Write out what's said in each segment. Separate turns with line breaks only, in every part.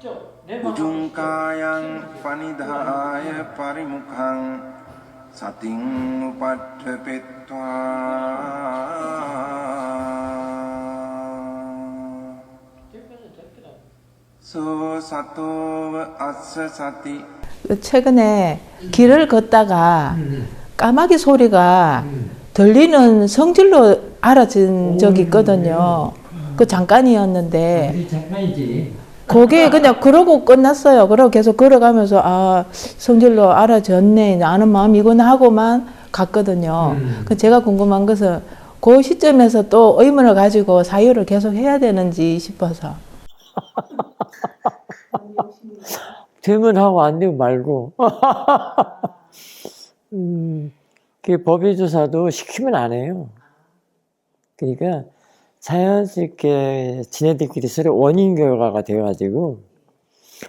Ujungkayang panidhaya parimukhang sating upadhepetva so satova assa sati.
최근에 길을 걷다가 까마귀 소리가 들리는 성질로 알아진 적이 있거든요. 그 잠깐이었는데
잠깐이지.
그게 그냥 그러고 끝났어요. 그러고 계속 걸어가면서 아 성질로 알아졌네 아는 마음이 이거나 하고만 갔거든요. 그 제가 궁금한 것은 그 시점에서 또 의문을 가지고 사유를 계속 해야 되는지 싶어서.
되면 하고 안 되면 말고. 그 법의조사도 시키면 안 해요. 그러니까 자연스럽게 지네들끼리 서로 원인 결과가 되어가지고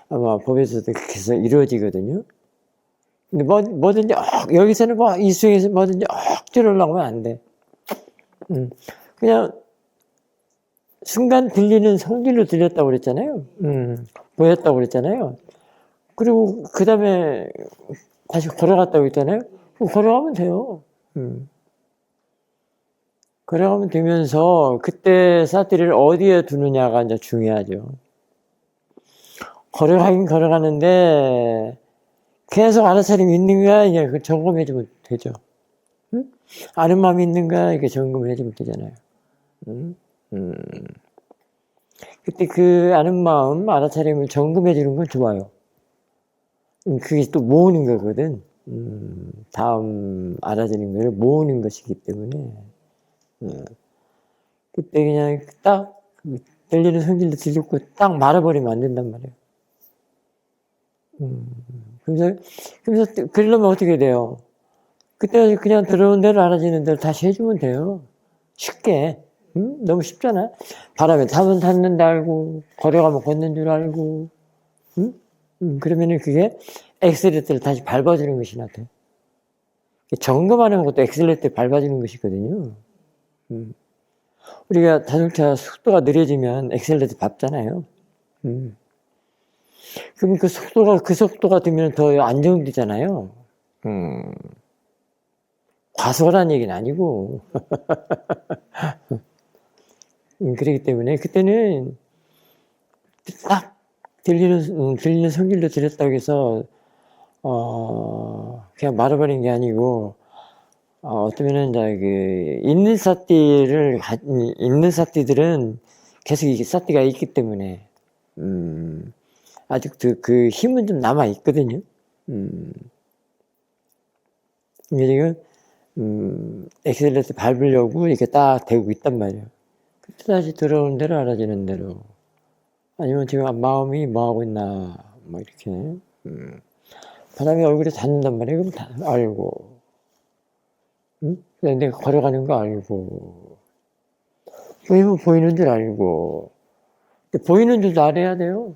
아마 법에서도 그렇게 해서 이루어지거든요. 근데 뭐든지 여기서는 뭐 이 수행에서 뭐든지 억지로 하려고 하면 안 돼. 그냥 순간 들리는 성질로 들렸다고 그랬잖아요. 보였다고 그랬잖아요. 그리고 그 다음에 다시 걸어갔다고 했잖아요. 걸어가면 돼요. 걸어가면 되면서 그때 사티를 어디에 두느냐가 이제 중요하죠. 걸어가긴 걸어가는데 계속 알아차림 있는가 이제 그 점검해주면 되죠. 아는 마음이 있는가 이렇게 점검해주면 되잖아요. 그때 그 아는 마음, 알아차림을 점검해주는 건 좋아요. 그게 또 모으는 거거든. 다음 알아지는 걸 모으는 것이기 때문에. 그때 그냥 딱 들리는 성질도 들렸고 딱 말아버리면 안 된단 말이에요. 그래서 그러려면 어떻게 돼요? 그때 그냥 들어온 대로 알아지는 대로 다시 해주면 돼요. 쉽게. 너무 쉽잖아. 바람에 타면 탔는 줄 알고 걸어가면 걷는 줄 알고 그러면은 그게 엑셀레터를 다시 밟아주는 것이 나타요. 점검하는 것도 엑셀레터를 밟아주는 것이거든요. 우리가 자동차 속도가 느려지면 엑셀레터 밟잖아요. 그럼 그 속도가 되면 더 안정되잖아요. 과속하라는 얘기는 아니고. 그렇기 때문에 그때는 딱 들리는 성질로 들렸다고 해서 그냥 말아버린 게 아니고 어쩌면은 이제 있는 사띠들은 계속 이게 사띠가 있기 때문에 아직 그 힘은 좀 남아 있거든요. 이게 지금 엑셀레터 밟으려고 이렇게 딱 대고 있단 말이에요. 그때 다시 들어오는 대로 알아지는 대로. 아니면 지금 마음이 뭐 하고 있나 뭐 이렇게 바람이 얼굴에 닿는단 말이에요. 그럼 다 알고. 그냥 내가 걸어가는 거 알고, 보이는 줄 알고, 보이는 줄도 알아야 돼요.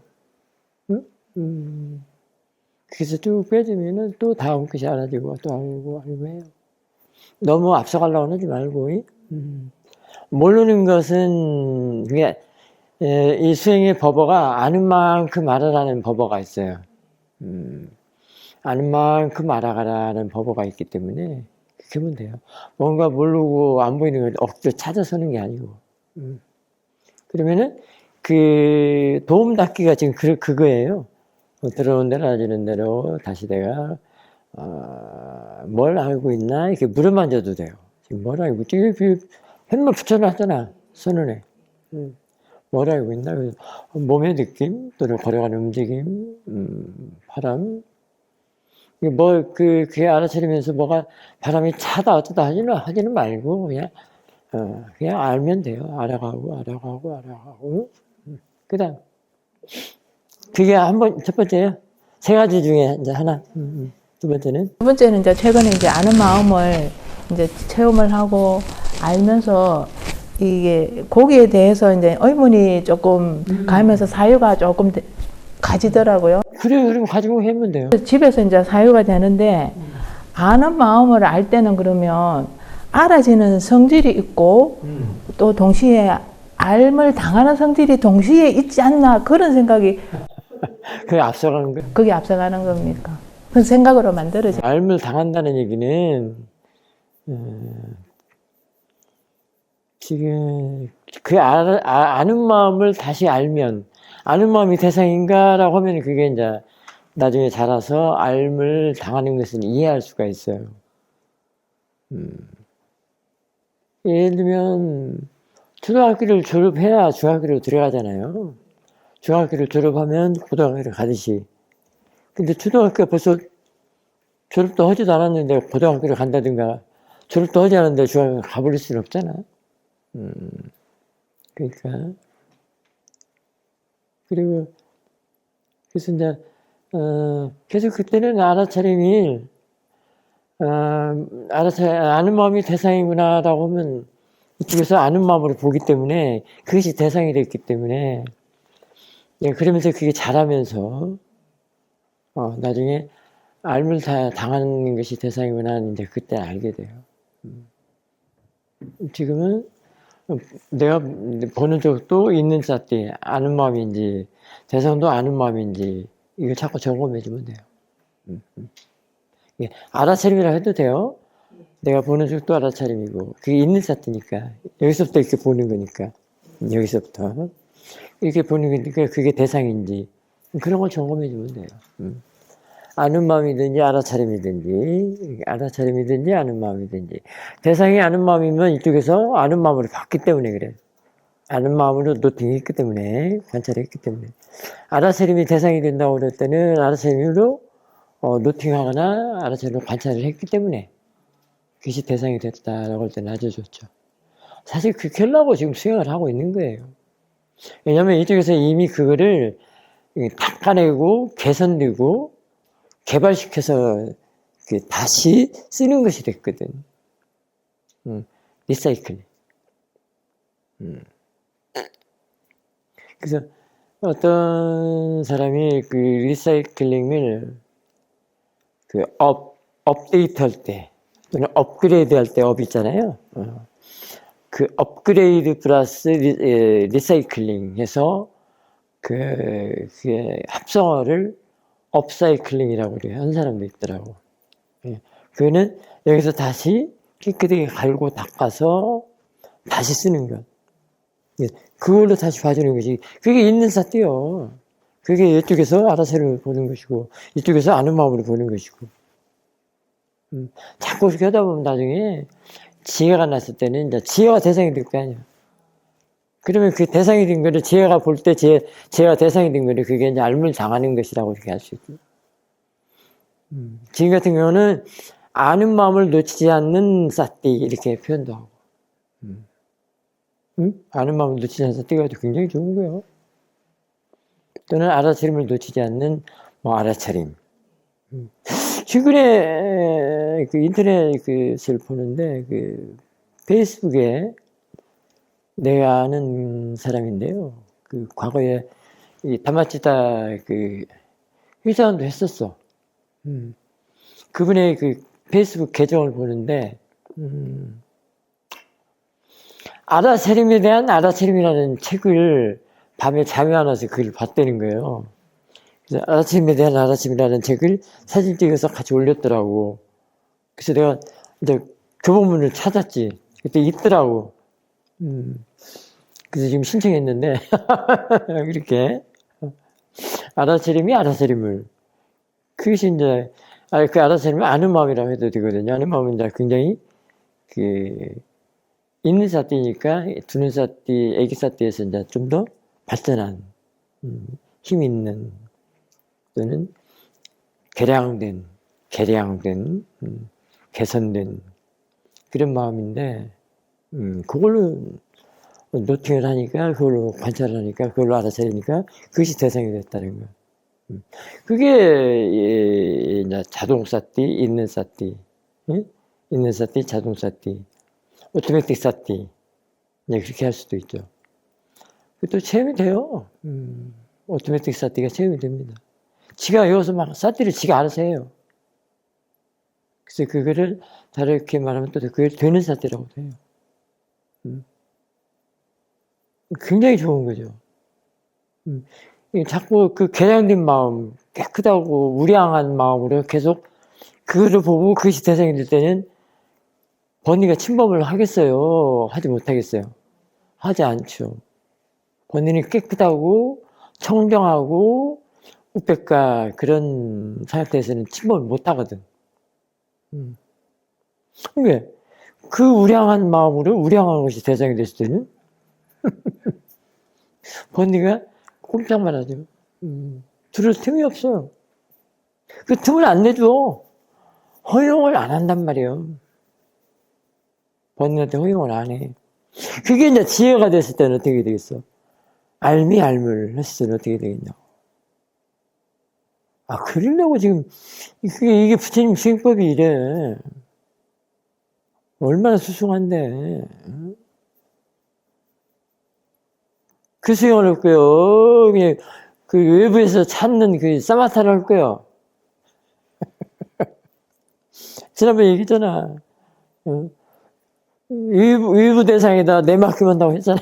그래서 쭉 빼주면은 또 다음 것이 알아지고, 또 알고 해요. 너무 앞서가려고 하지 말고, 모르는 것은, 그게, 이 수행의 법어가 아는 만큼 알아라는 법어가 있어요. 아는 만큼 알아가라는 법어가 있기 때문에, 그렇게 하면 돼요. 뭔가 모르고 안 보이는 걸 억지로 찾아서는 게 아니고. 그러면은 그 도움 닫기가 지금 그거예요. 들어온 대로 알아지는 대로 다시 내가 뭘 알고 있나 이렇게 물어만져도 돼요. 지금 뭘 알고 있지? 펜만 붙여놨잖아 손안에. 뭘 알고 있나? 몸의 느낌 또는 걸어가는 움직임, 바람. 그게 알아차리면서 뭐가 바람이 차다 어쩌다 하지는 말고, 그냥 알면 돼요. 알아가고. 그 다음. 그게 첫 번째요. 세 가지 중에 이제 하나. 두 번째는?
두 번째는 이제 최근에 이제 아는 마음을 이제 체험을 하고 알면서 이게 거기에 대해서 이제 의문이 조금 가면서 사유가 조금 가지더라고요.
그래, 그럼 가지고 하면 돼요.
집에서 이제 사유가 되는데, 아는 마음을 알 때는 그러면 알아지는 성질이 있고, 또 동시에 알을 당하는 성질이 동시에 있지 않나, 그런 생각이
그게 앞서가는 거예요.
그게 앞서가는 겁니까? 그 생각으로 만들어져.
알물 당한다는 얘기는 지금 그 아는 마음을 다시 알면 아는 마음이 대상인가라고 하면 그게 이제 나중에 자라서 알물 당하는 것을 이해할 수가 있어요. 예를 들면 초등학교를 졸업해야 중학교로 들어가잖아요. 중학교를 졸업하면 고등학교를 가듯이. 근데 초등학교가 벌써 졸업도 하지도 않았는데 고등학교를 간다든가 졸업도 하지 않았는데 중학교 가버릴 수는 없잖아. 그러니까 그리고 그래서 이제 계속 그때는 알아차림이 아는 마음이 대상이구나라고 하면 이쪽에서 아는 마음으로 보기 때문에 그것이 대상이 됐기 때문에 예, 그러면서 그게 자라면서 나중에 알물 당하는 것이 대상이구나 이제 그때 알게 돼요. 지금은 내가 보는 쪽도 있는 쌌디 아는 마음인지 대상도 아는 마음인지 이걸 자꾸 점검해주면 돼요. 예, 알아차림이라 해도 돼요. 내가 보는 쪽도 알아차림이고 그게 있는 쌌디니까 여기서부터 이렇게 보는 거니까 여기서부터 이렇게 보는 거니까 그게 대상인지 그런 걸 점검해주면 돼요. 아는 마음이든지 알아차림이든지 아는 마음이든지 대상이 아는 마음이면 이쪽에서 아는 마음으로 봤기 때문에 그래. 아는 마음으로 노팅했기 때문에 관찰했기 때문에 알아차림이 대상이 된다고 그럴 때는 알아차림으로 노팅하거나 알아차림으로 관찰을 했기 때문에 그것이 대상이 됐다라고 할 때는 아주 좋죠. 사실 그렇게 하려고 지금 수행을 하고 있는 거예요. 왜냐하면 이쪽에서 이미 그거를 닦아내고 개선되고 개발시켜서 다시 쓰는 것이 됐거든. 리사이클링. 그래서 어떤 사람이 그 리사이클링을 그 업데이트 할 때, 또는 업그레이드 할 때 업 있잖아요. 그 업그레이드 플러스 리사이클링 해서 그 합성어를 업사이클링이라고 그래요. 한 사람도 있더라고. 예. 그거는 여기서 다시 깨끗하게 갈고 닦아서 다시 쓰는 것. 예. 그걸로 다시 봐주는 것이, 그게 있는 쌌디요. 그게 이쪽에서 알아서를 보는 것이고, 이쪽에서 아는 마음으로 보는 것이고. 자꾸 그렇게 하다 보면 나중에 지혜가 났을 때는 이제 지혜가 대상이 될 거 아니야. 그러면 그 대상이 된 거를 지혜가 볼 때 지혜가 대상이 된 거를 그게 이제 알물 당하는 것이라고 이렇게 할 수 있고. 지금 같은 경우는 아는 마음을 놓치지 않는 쌌디 이렇게 표현도 하고. 아는 마음을 놓치지 않는 쌌디가 굉장히 좋은 거예요. 또는 알아차림을 놓치지 않는 알아차림. 최근에 그 인터넷을 보는데 그 페이스북에 내가 아는 사람인데요. 그 과거에 이 다마치다 그 회사원도 했었어. 그분의 그 페이스북 계정을 보는데 알아차림에 대한 알아차림이라는 책을 밤에 잠이 안 와서 그걸 봤다는 거예요. 그래서 알아차림에 대한 알아차림이라는 책을 사진 찍어서 같이 올렸더라고. 그래서 내가 이제 교보문을 찾았지. 그때 있더라고. 그래서 지금 신청했는데 이렇게 알아차림이 알아차림을 그것이 이제 그 알아차림을 아는 마음이라고 해도 되거든요. 아는 마음은 이제 굉장히 그 있는 사띠니까 두는 사띠, 애기 사띠에서 이제 좀 더 발전한 힘 있는 또는 개량된 개선된 그런 마음인데 그걸로 노팅을 하니까 그걸로 관찰을 하니까 그걸로 알아차리니까 그것이 대상이 됐다는 거. 그게 이제 자동 사띠, 있는 사띠, 있는 사띠, 자동 사띠, 오토매틱 사띠, 네, 그렇게 할 수도 있죠. 또 체험이 돼요. 오토매틱 사띠가 체험이 됩니다. 지가 여기서 막 사띠를 지가 알아서 해요. 그래서 그거를 다르게 말하면 또 그게 되는 사띠라고 해요. 굉장히 좋은 거죠. 자꾸 그 개량된 마음, 깨끗하고 우량한 마음으로 계속 그거를 보고 그것이 대상이 될 때는 번뇌가 침범을 하겠어요? 하지 못하겠어요? 하지 않죠. 번뇌는 깨끗하고 청정하고 우백과 그런 상태에서는 침범을 못 하거든. 왜? 그 우량한 마음으로 우량한 것이 대상이 됐을 때는 번뇌가 꼼짝만 하죠. 들을 틈이 없어요. 그 틈을 안 내줘. 허용을 안 한단 말이에요. 번뇌한테 허용을 안 해. 그게 이제 지혜가 됐을 때는 어떻게 되겠어? 알미 알물 했을 때는 어떻게 되겠냐고. 아, 그러려고 지금, 이게 부처님 시행법이 이래. 얼마나 수승한데. 그 수행을 할 거요. 그냥 그 외부에서 찾는 그 사마타를 할 거요. 지난번에 얘기했잖아. 외부 대상에다 내 맡기만다고 했잖아.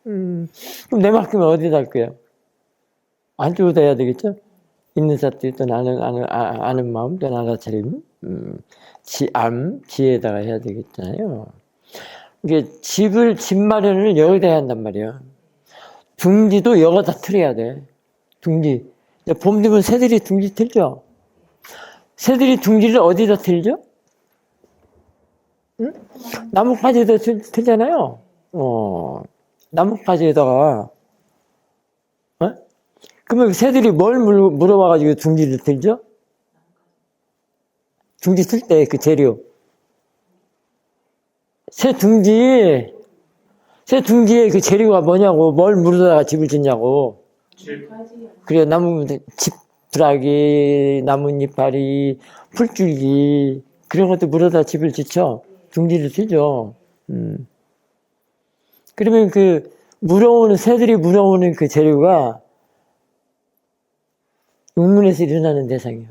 그럼 내 맡기면 어디다 할 거야? 안쪽으로 해야 되겠죠? 있는 사람들이 또 아는 마음, 또 나다차림, 지혜에다가 해야 되겠잖아요. 이게 집 마련을 여기다 해야 한단 말이야. 둥지도 여기다 틀어야 돼. 둥지. 봄 되면 새들이 둥지 틀죠? 새들이 둥지를 어디다 틀죠? 응? 나뭇가지에다 틀잖아요? 나뭇가지에다가. 그러면 새들이 뭘 물어봐가지고 둥지를 틀죠? 둥지 틀 때 그 재료. 새 둥지에 그 재료가 뭐냐고, 뭘 물어다가 집을 짓냐고. 그래, 지푸라기, 나뭇잎파리, 풀줄기, 그런 것도 물어다 집을 짓죠? 둥지를 틀죠. 그러면 새들이 물어오는 그 재료가 육문에서 일어나는 대상이에요.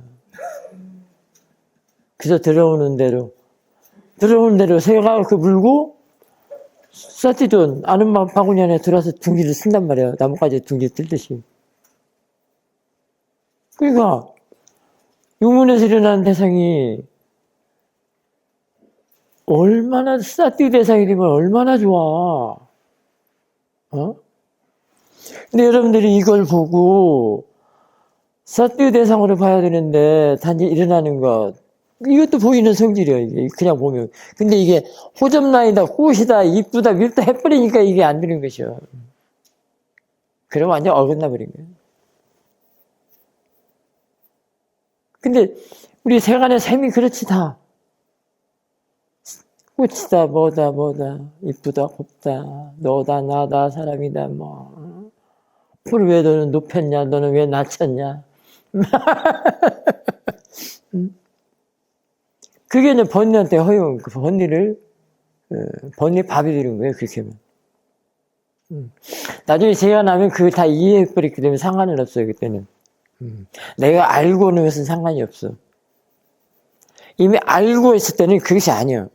그래서 들어오는 대로 새가 그 물고, 사티돈, 아는 마음 바구니 안에 들어와서 둥지를 쓴단 말이에요. 나뭇가지 둥지 뜰듯이. 그러니까, 육문에서 일어나는 대상이, 얼마나, 사티 대상이 되면 얼마나 좋아. 근데 여러분들이 이걸 보고, 사티 대상으로 봐야 되는데, 단지 일어나는 것, 이것도 보이는 성질이에요, 이게. 그냥 보면. 근데 이게 호접라인이다, 꽃이다, 이쁘다, 밉다 해버리니까 이게 안 되는 것이요. 그럼 완전 어긋나 버린 거예요. 근데 우리 세간의 셈이 그렇지 다. 꽃이다, 뭐다, 이쁘다, 곱다, 너다, 나다, 사람이다, 뭐. 풀 왜 너는 높였냐, 너는 왜 낮췄냐. 그게 이제 번뇌한테 허용, 그 번뇌를, 번뇌 밥이 되는 거예요, 그렇게 하면. 나중에 제가 나면 그거 다 이해해버렸기 때문에 상관은 없어요, 그때는. 내가 알고 오는 것은 상관이 없어. 이미 알고 있을 때는 그것이 아니야.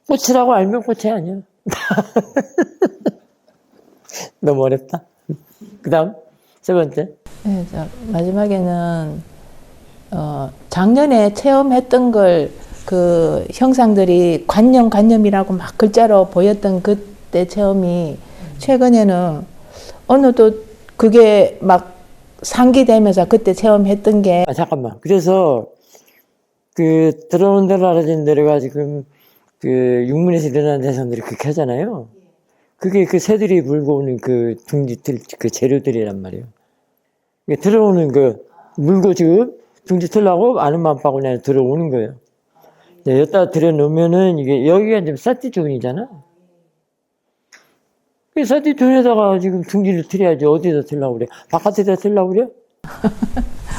꽃이라고 알면 꽃이 아니야. 너무 어렵다. 그 다음, 세 번째.
네, 마지막에는, 작년에 체험했던 걸, 그 형상들이 관념이라고 막 글자로 보였던 그때 체험이 최근에는 어느 또 그게 막 상기되면서 그때 체험했던 게.
잠깐만. 그래서, 들어오는 대로 알아진 대로가 지금, 육문에서 일어나는 대상들이 그렇게 하잖아요. 그게 그 새들이 물고 오는 그 둥지틀, 그 재료들이란 말이에요. 들어오는 물고 지금 둥지 틀라고 아는 마음 바구니 안에 들어오는 거예요. 여기다 들여놓으면은 이게, 여기가 지금 사티존이잖아. 그 사티존에다가 지금 둥지를 틀어야지. 어디다 틀라고 그래? 바깥에다 틀라고 그래?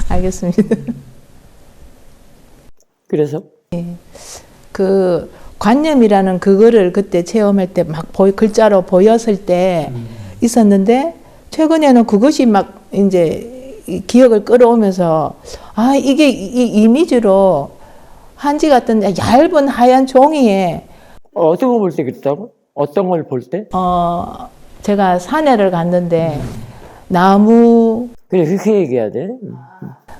알겠습니다.
그래서?
네. 관념이라는 그거를 그때 체험할 때 막 글자로 보였을 때 있었는데, 최근에는 그것이 막 이제 기억을 끌어오면서, 이게 이 이미지로 한지 같은 얇은 하얀 종이에
어떤 거 볼 때 그랬다고? 어떤 걸 볼 때?
제가 산에를 갔는데 나무
그래, 그렇게 얘기해야 돼.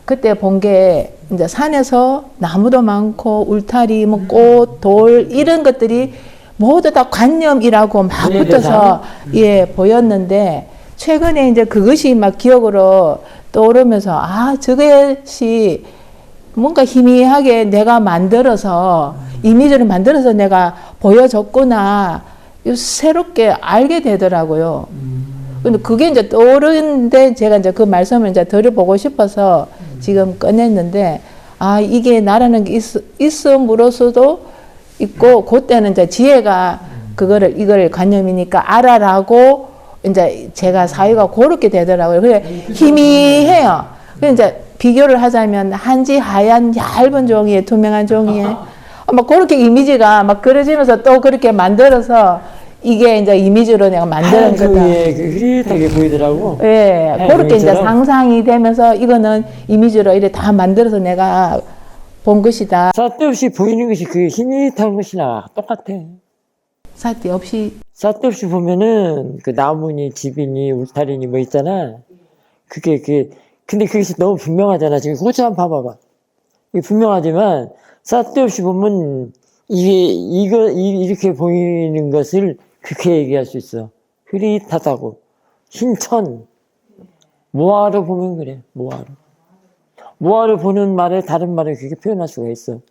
그때 본 게 이제 산에서 나무도 많고 울타리, 뭐 꽃, 돌 이런 것들이 모두 다 관념이라고 막
네,
붙어서 예 보였는데 최근에 이제 그것이 막 기억으로 떠오르면서 아 저것이 뭔가 희미하게 내가 만들어서 이미지를 만들어서 내가 보여줬구나 새롭게 알게 되더라고요. 근데 그게 이제 떠오르는데 제가 이제 그 말씀을 이제 드려보고 싶어서 지금 꺼냈는데 아 이게 나라는 게 있음으로써도 있고 그때는 이제 지혜가 그거를 이걸 관념이니까 알아라고 이제 제가 사유가 그렇게 되더라고요. 그래 희미해요. 그래 이제 비교를 하자면 한지 하얀 얇은 종이에 투명한 종이에 막 그렇게 이미지가 막 그려지면서 또 그렇게 만들어서 이게 이제 이미지로 내가 만드는 거다.
그 흐릿하게 보이더라고.
예, 그렇게 이제 상상이 되면서 이거는 이미지로 이렇게 다 만들어서 내가 본 것이다.
쓸데없이 보이는 것이 그 희밋한 것이나 똑같아.
쓸데없이
쓸데없이 보면은 그 나무니 집이니 울타리니 뭐 있잖아. 근데 그것이 너무 분명하잖아. 지금 그것 좀 한번 봐봐봐. 이게 분명하지만 쓸데없이 보면 이렇게 보이는 것을 그렇게 얘기할 수 있어. 흐릿하다고. 흰천. 모아로 보면 그래. 모아로. 모아로 보는 말에 다른 말을 그렇게 표현할 수가 있어.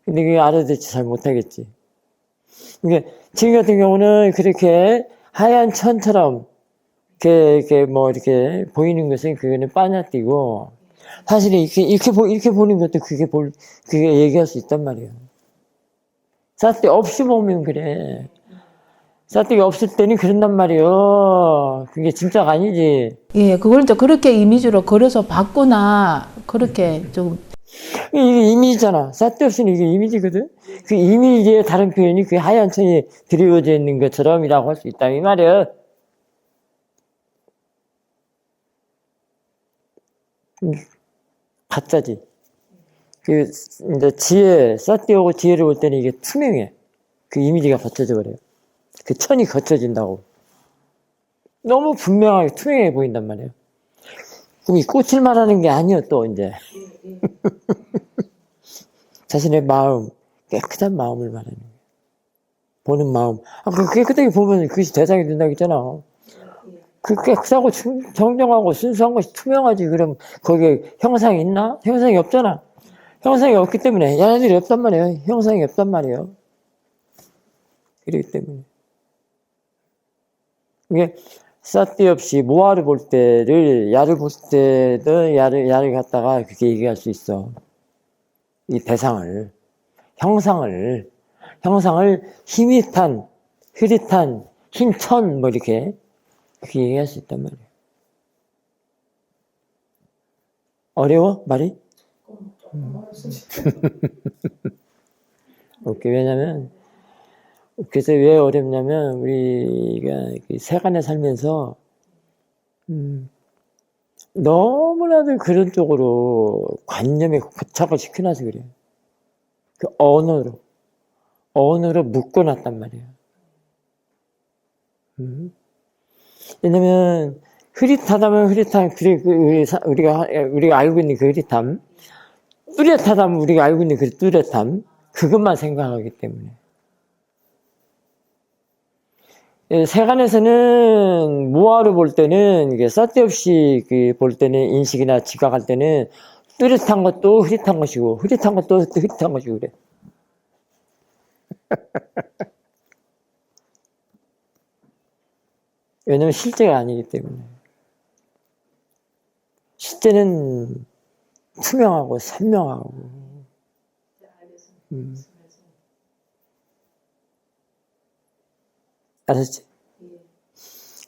근데 그게 알아듣지 잘 못하겠지. 그러니까 지금 같은 경우는 그렇게 하얀 천처럼 이렇게 보이는 것은 그거는 빠냐뛰고 사실은 이렇게 보는 것도 그게 얘기할 수 있단 말이야. 쓸데 없이 보면 그래. 쓸데가 없을 때는 그런단 말이요. 그게 진짜가 아니지.
예, 그걸 이제 그렇게 이미지로 그려서 봤구나. 그렇게 좀
이게 이미지잖아. 쓸데없이는 이게 이미지거든. 그 이미지의 다른 표현이 그 하얀 천이 드리워져 있는 것처럼이라고 할 수 있다 이 말이야. 가짜지. 이제 쓸데없고 지혜를 볼 때는 이게 투명해. 그 이미지가 거쳐져 버려요. 그 천이 거쳐진다고. 너무 분명하게 투명해 보인단 말이에요. 그럼 이 꽃을 말하는 게 아니요, 또, 이제. 자신의 마음, 깨끗한 마음을 말하는 거예요. 보는 마음. 그 깨끗하게 보면 그것이 대상이 된다고 했잖아. 그 깨끗하고 정정하고 순수한 것이 투명하지. 그럼 거기에 형상이 있나? 형상이 없잖아. 형상이 없기 때문에 야들이 없단 말이에요. 형상이 없단 말이에요. 그렇기 때문에. 이게 쓸데없이 모아를 볼 때를 야를 볼 때도 야를 갖다가 그렇게 얘기할 수 있어. 이 대상을 형상을 희밋한 흐릿한 흰천 뭐 이렇게 그렇게 얘기할 수 있단 말이에요. 어려워 말이? 오케이. 왜냐면 그래서 왜 어렵냐면 우리가 세간에 살면서 너무나도 그런 쪽으로 관념에 고착을 시켜놔서 그래요. 그 언어로 묶어놨단 말이에요. 왜냐면 흐릿하다면 흐릿한 우리가 알고 있는 그 흐릿함, 뚜렷하다면 우리가 알고 있는 그 뚜렷함, 그것만 생각하기 때문에. 세간에서는 모아로 볼 때는 이게 쓸데없이 볼 때는 인식이나 지각할 때는 뚜렷한 것도 흐릿한 것이고 흐릿한 것도 흐릿한 것이고 그래. 왜냐면 실제가 아니기 때문에. 실제는 투명하고 선명하고. 알았지?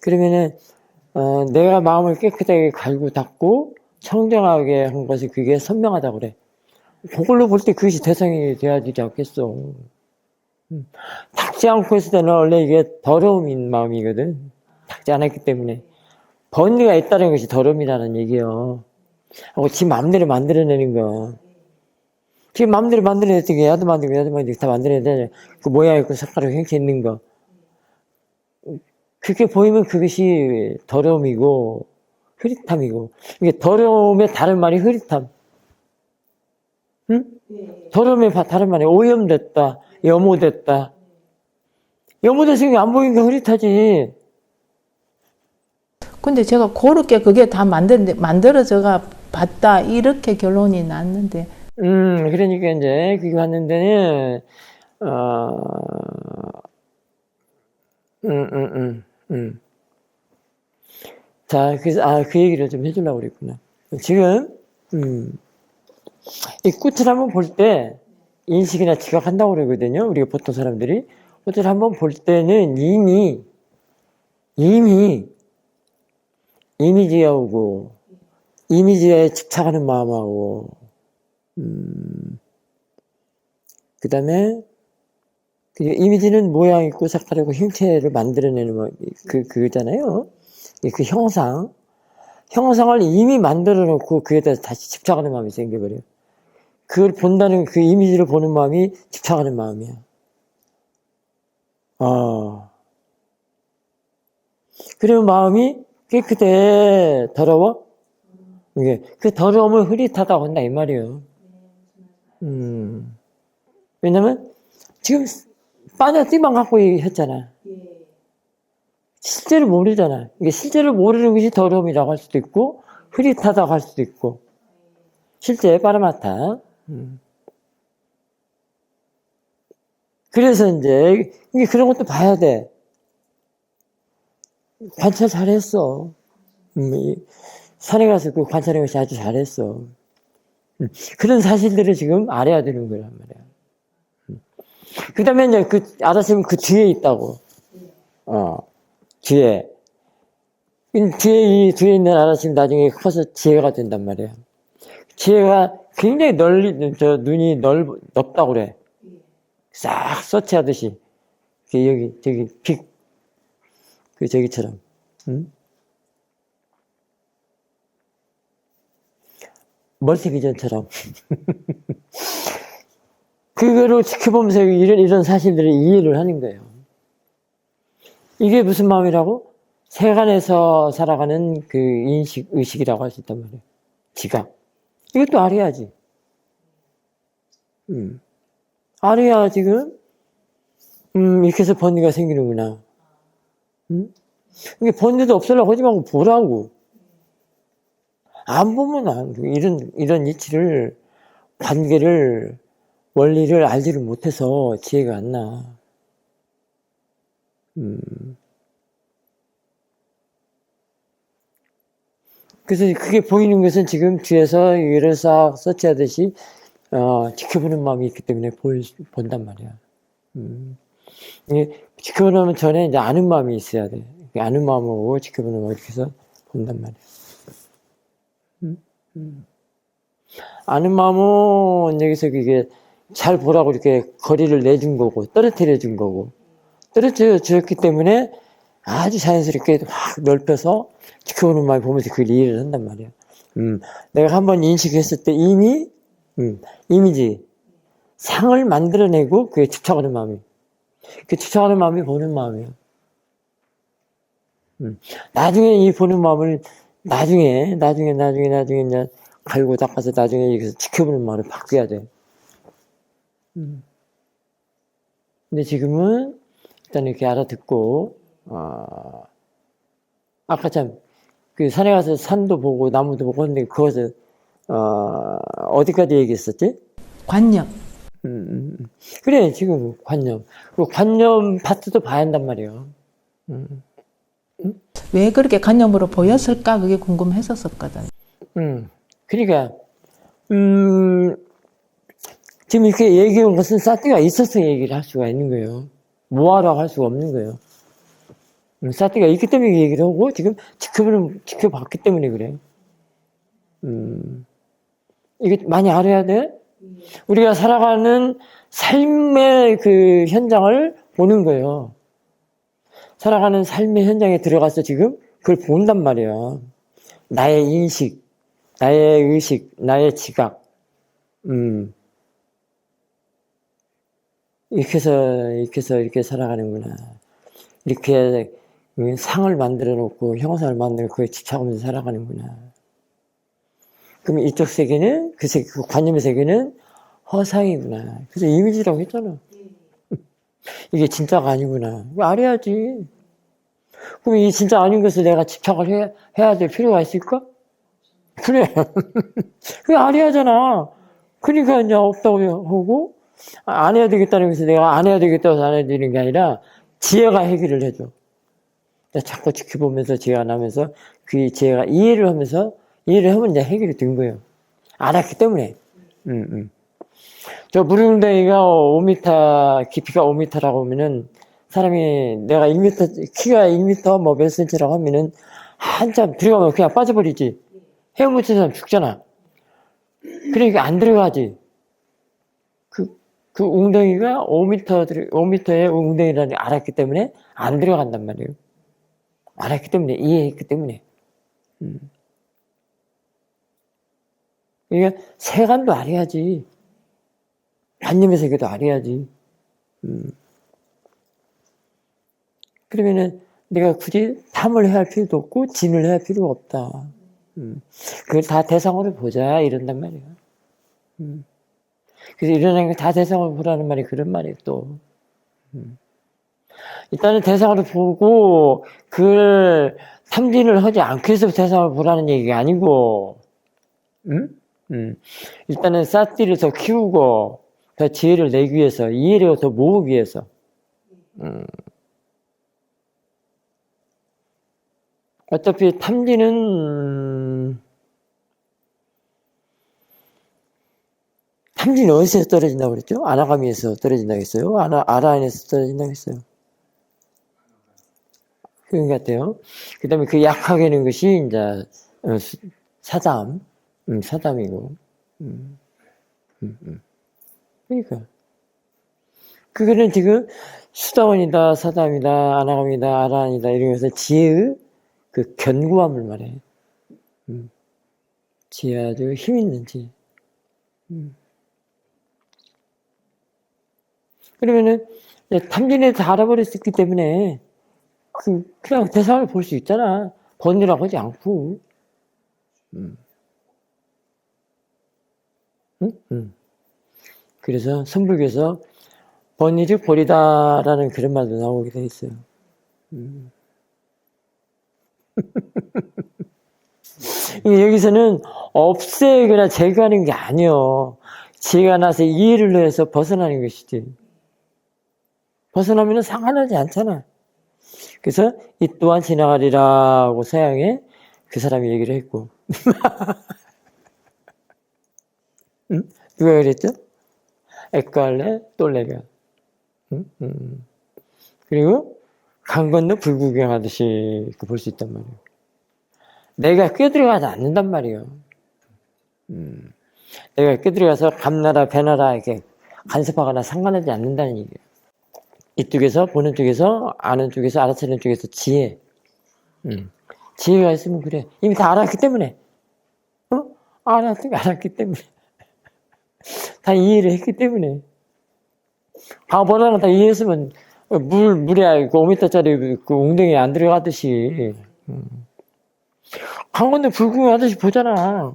그러면은 내가 마음을 깨끗하게 갈고 닦고 청정하게 한 것이 그게 선명하다고 그래. 그걸로 볼 때 그것이 대상이 돼야 되지 않겠어. 닦지 않고 있을 때는 원래 이게 더러움인 마음이거든. 닦지 않았기 때문에. 번뇌가 있다는 것이 더러움이라는 얘기예요. 하고 지 마음대로 만들어내는 거. 지금 마음대로 만들어야 되게 야도 만들고 다 만들어야 돼. 그 모양 있고 색깔이 형체 있는 거. 그렇게 보이면 그것이 더러움이고 흐릿함이고. 이게 더러움의 다른 말이 흐릿함. 응? 더러움의 다른 말이 오염됐다, 염호됐다. 염호돼서 안 보이는 게 흐릿하지.
근데 제가 그렇게 그게 다 만들어져가 봤다 이렇게 결론이 났는데.
그러니까 이제 그게 왔는데는 자, 그래서 그 얘기를 좀 해주려고 그랬구나. 지금 이 꽃을 한번 볼 때 인식이나 지각한다고 그러거든요. 우리가 보통 사람들이 꽃을 한번 볼 때는 이미 이미지하고 이미지에 집착하는 마음하고 그 다음에 그 이미지는 모양 있고 색깔이고 형체를 만들어내는 그거잖아요. 그 형상을 이미 만들어 놓고 그에 대해서 다시 집착하는 마음이 생겨버려요. 그걸 본다는 그 이미지를 보는 마음이 집착하는 마음이야. 그러면 마음이 깨끗해, 더러워? 이게 그 더러움을 흐릿하다고 한다 이 말이에요. 왜냐면 지금 빠져띠만 갖고 했잖아. 실제로 모르잖아. 이게 실제로 모르는 것이 더러움이라고 할 수도 있고 흐릿하다고 할 수도 있고 실제 빠르마타. 그래서 이제 이게 그런 것도 봐야 돼. 관찰 잘했어. 산에 가서 그 관찰하는 것이 아주 잘했어. 그런 사실들을 지금 알아야 되는 거란 말이야. 그 다음에 이제 알았으면 그 뒤에 있다고. 뒤에. 뒤에 있는 알았으면 나중에 커서 지혜가 된단 말이야. 지혜가 굉장히 눈이 넓다고 그래. 싹 서치하듯이. 저기, 저기처럼. 멀티비전처럼. 그거를 지켜보면서 이런 사실들을 이해를 하는 거예요. 이게 무슨 마음이라고? 세간에서 살아가는 그 의식이라고 할 수 있단 말이에요. 지각. 이것도 알아야지. 알아야 지금, 이렇게 해서 번뇌가 생기는구나. 이게 번뇌도 없애려고 하지 말고 보라고. 안 보면 안 돼. 이런 이치를, 관계를, 원리를 알지를 못해서 지혜가 안 나. 그래서 그게 보이는 것은 지금 뒤에서 이를 싹 서치하듯이, 지켜보는 마음이 있기 때문에 본단 말이야. 지켜보는 전에 이제 아는 마음이 있어야 돼. 아는 마음으로 지켜보는 마음을 이렇게 해서 본단 말이야. 아는 마음은 여기서 그게 잘 보라고 이렇게 거리를 내준 거고, 떨어뜨려 준 거고, 떨어뜨려 주었기 때문에 아주 자연스럽게 확 넓혀서 지켜보는 마음을 보면서 그걸 이해를 한단 말이야. 내가 한번 인식했을 때 이미, 이미지, 상을 만들어내고 그게 집착하는 마음이. 그 집착하는 마음이 보는 마음이야. 나중에 이 보는 마음을 나중에 이제 갈고 닦아서 나중에 여기서 지켜보는 마음을 바뀌어야 돼. 근데 지금은 일단 이렇게 알아듣고, 아까 참, 그 산에 가서 산도 보고 나무도 보고 했는데 그것을, 어디까지 얘기했었지?
관념.
그래, 지금 관념. 그 관념 파트도 봐야 한단 말이에요.
왜 그렇게 관념으로 보였을까? 그게 궁금했었거든.
그러니까, 지금 이렇게 얘기한 것은 사티가 있어서 얘기를 할 수가 있는 거예요. 뭐하라고 할 수가 없는 거예요. 사티가 있기 때문에 얘기를 하고, 지금 지켜봤기 때문에 그래. 이게 많이 알아야 돼? 우리가 살아가는 삶의 그 현장을 보는 거예요. 살아가는 삶의 현장에 들어가서 지금 그걸 본단 말이야. 나의 인식, 나의 의식, 나의 지각. 이렇게 살아가는구나. 이렇게 상을 만들어 놓고 형상을 만들어 그에 집착하면서 살아가는구나. 그럼 이쪽 세계는, 그 관념의 세계는 허상이구나. 그래서 이미지라고 했잖아. 이게 진짜가 아니구나. 이거 알아야지. 그럼 이 진짜 아닌 것을 내가 집착을 해야 될 필요가 있을까? 그래. 그게 알아야잖아. 그러니까 이제 없다고 하고, 안 해야 되겠다는 것을 내가 안 해야 되겠다고 해서 안 해야 되는 게 아니라, 지혜가 해결을 해줘. 자꾸 지켜보면서 지혜가 나면서, 그 지혜가 이해를 하면 이제 해결이 된 거예요. 알았기 때문에. 저 물웅덩이가 5m, 깊이가 5m라고 하면은, 사람이 내가 1m, 키가 1m 뭐 몇 cm라고 하면은, 한참 들어가면 그냥 빠져버리지. 헤엄 못 치는 사람 죽잖아. 그러니까 안 들어가지. 그 웅덩이가 5m의 웅덩이라는 걸 알았기 때문에 안 들어간단 말이에요. 알았기 때문에, 이해했기 때문에. 그러니까 세간도 알아야지. 관념의 세계도 알아야지. 그러면은 내가 굳이 탐을 해야 할 필요도 없고 진을 해야 할 필요가 없다. 그걸 다 대상으로 보자 이런단 말이야. 그래서 일어나는 게 다 대상으로 보라는 말이 그런 말이에요 또. 일단은 대상으로 보고 그걸 탐진을 하지 않기 위해서 대상으로 보라는 얘기가 아니고 일단은 싹띠를 더 키우고 더 지혜를 내기 위해서 이해를 더 모으기 위해서 어차피 탐진은 어디서 떨어진다고 그랬죠? 아나가미에서 떨어진다고 했어요? 아라인에서 떨어진다고 했어요? 그런 것 같아요. 그 다음에 그 약하게 하는 것이 이제 사담이고 그러니까 그거는 지금 수다원이다, 사담이다, 아나가미다, 아라인이다 이러면서 지혜의 그 견고함을 말해. 지혜 아주 힘 있는 지혜. 그러면은 탐진에 다 알아버릴 수 있기 때문에 그냥 대상을 볼 수 있잖아. 번이라고 하지 않고. 그래서 선불교에서 번이즉 보리다라는 그런 말도 나오게 돼 있어요. 여기서는 없애거나 제거하는 게 아니요. 지혜가 나서 이해를 해서 벗어나는 것이지. 벗어나면 상관하지 않잖아. 그래서 이 또한 지나가리라고 서양에 그 사람이 얘기를 했고. 누가 그랬죠? 에깔레 똘레가. 그리고 강 건너 불구경하듯이 볼 수 있단 말이에요. 내가 껴들어가지 않는단 말이에요. 내가 껴들어가서 감나라 배나라 이렇게 간섭하거나 상관하지 않는다는 얘기예요. 이쪽에서 보는 쪽에서 아는 쪽에서 알아차리는 쪽에서 지혜. 지혜가 있으면 그래. 이미 다 알았기 때문에. 알았기 때문에. 다 이해를 했기 때문에. 과거보다는 다 이해했으면 물에 그 5m짜리 그 웅덩이에 안 들어가듯이. 강건데 불구하듯이 보잖아.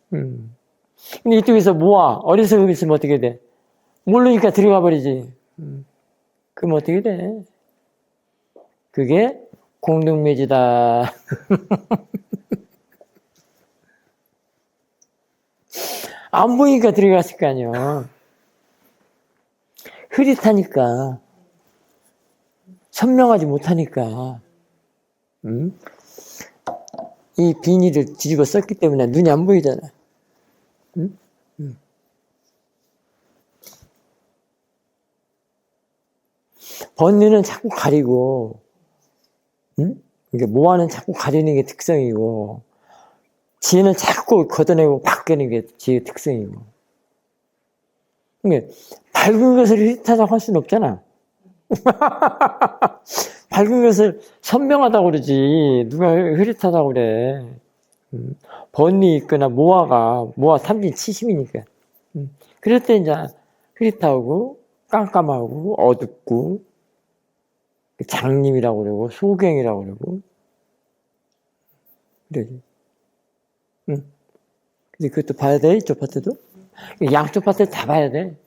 근데 이쪽에서 모아. 어리석음 있으면 어떻게 돼? 모르니까 들어가 버리지. 그럼 어떻게 돼? 그게 공동묘지다. 안 보이니까 들어갔을 거 아니야. 흐릿하니까. 선명하지 못하니까. 이 비닐을 뒤집어 썼기 때문에 눈이 안 보이잖아. 번뇌는 자꾸 가리고, 이게 모아는 자꾸 가리는 게 특성이고, 지혜는 자꾸 걷어내고 바뀌는 게 지혜의 특성이고. 그러니까 밝은 것을 흐릿하다고 할 수는 없잖아. 밝은 것을 선명하다고 그러지. 누가 흐릿하다고 그래. 번뇌 있거나 모아 탐진 치심이니까. 그럴 때 이제 흐릿하고 깜깜하고 어둡고 장님이라고 그러고 소경이라고 그러고 그래. 응. 근데 그것도 봐야 돼, 이쪽 파트도? 양쪽 파트 다 봐야 돼.